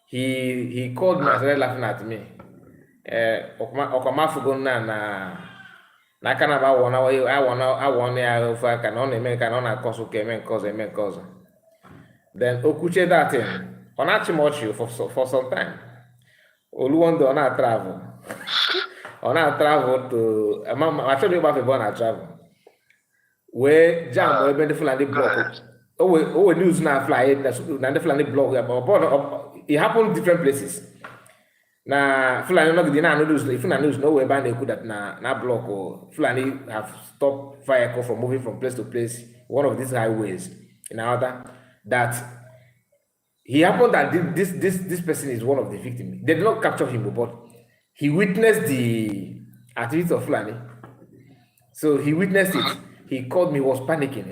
he called me and started laughing at me. Okamafugo na kana ba wona I want ya over can on eme can on cause okay men cause. Then okuche that thing. On achimochi for some time. Oluwondo on travel. On travel to I told you about the born travel. Where jam where ben the Fulani block. Oh, news now fly na the Fulani block it happened different places. Na Fulani no the na news if na news no where ban they could that na block or Fulani have stopped vehicle from moving from place to place, one of these highways in another that he happened that this person is one of the victims. They did not capture him, but he witnessed the activities of Fulani. So he witnessed it. He called me, was panicking.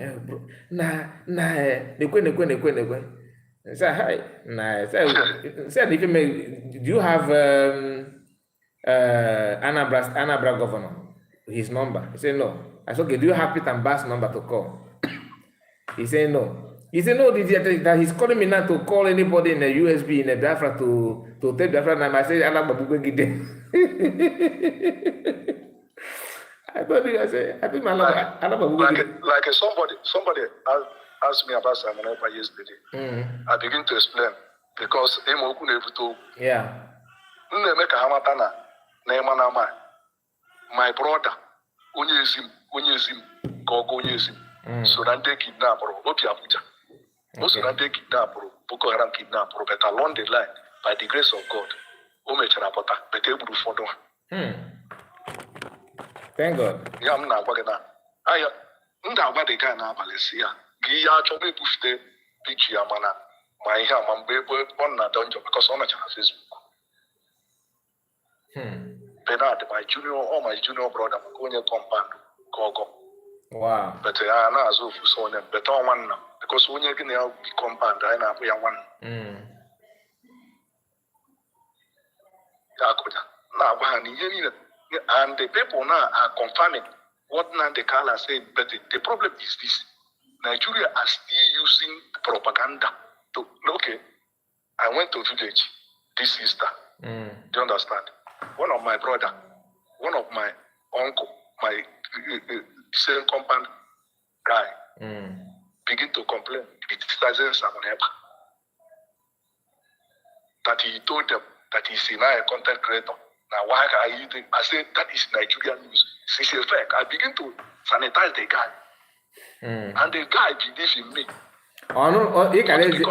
Nekwe. I said, hi. Said, if you do you have Anambra governor, his number? He said, no. I said, okay, do you have Peter Bass number to call? He said, no. He said, no, that he's calling me now to call anybody in the USB in the Biafra to take Biafra number. I said, I think my like somebody asked me about Simon Epa yesterday. I begin to explain because yeah. My brother, Onyezim, so then they kidnap or Abuja. Also then they kidnap or Boko Haram kidnap or but along the line, by the grace of God, Omecharapota, but able to follow. Thank God. I'm not working now. I am not the guy now, Valencia. Gia Chobe Bushte, Pichi Amana, my ham, and baby, one not dungeon because on a Facebook. Bernard, my junior or my junior brother, Maconia compound, Gogo. Wow. But I know as of so them, but on one because when you're going to be compound, I know we are one. And the people now are confirming what now the Kala said, but the problem is this. Nigeria are still using propaganda to, okay, I went to village this Easter. Do you understand? One of my brother, one of my uncle, my same compound guy, begin to complain, criticizing Simon Epa. That he told them that he's now a content creator. Now, why are you doing? I said, that is Nigerian news. Since a fact, I begin to sanitize the guy. And the guy believes in me. Oh, no, Nigerian news.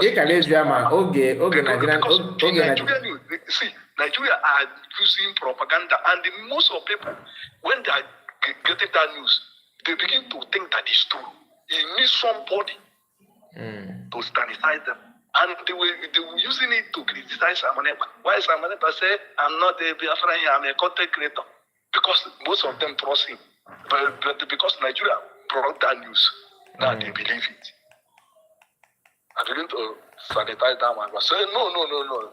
See, Nigeria are using propaganda, and most of people, when they are getting that news, they begin to think that it's true. It needs somebody to sanitize them. And they were using it to criticize Simon Epa. Why Simon Epa say, I'm not a Biafran, I'm a content creator? Because most of them trust him. But because Nigeria brought that news, now they believe it. I begin to sanitize that man. Say, no,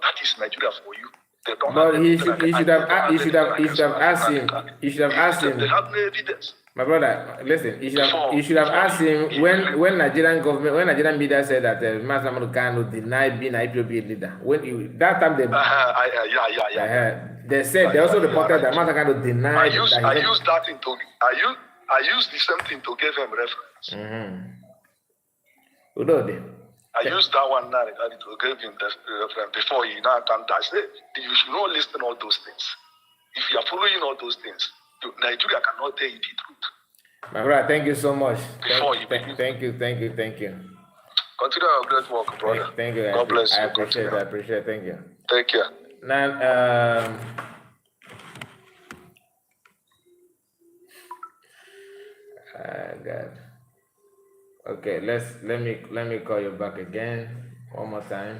that is Nigeria for you. They don't but have he should have asked him. They have no evidence. My brother, listen. You should have asked him when Nigerian government, when Nigerian media said that Master Kanu denied being an IPOB leader. That time they said they also reported that Master Kanu denied. I used that thing to. I used the same thing to give him reference. I used that one now to give him the reference before he now come. I said you should not listen to all those things. If you are following all those things, Nigeria cannot tell you the truth. My brother, thank you so much. Thank you. Continue your great work, brother. Thank you. God bless you. I appreciate it. Thank you. Take care. Now, God. Okay, let me call you back again one more time.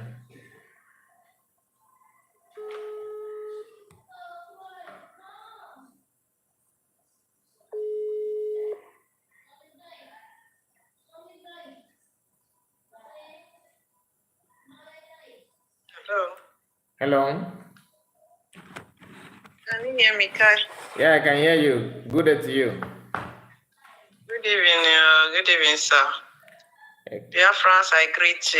Hello. Can you hear me, Kai? Yeah, I can hear you. Good day to you. Good evening, sir. Dear friends, I greet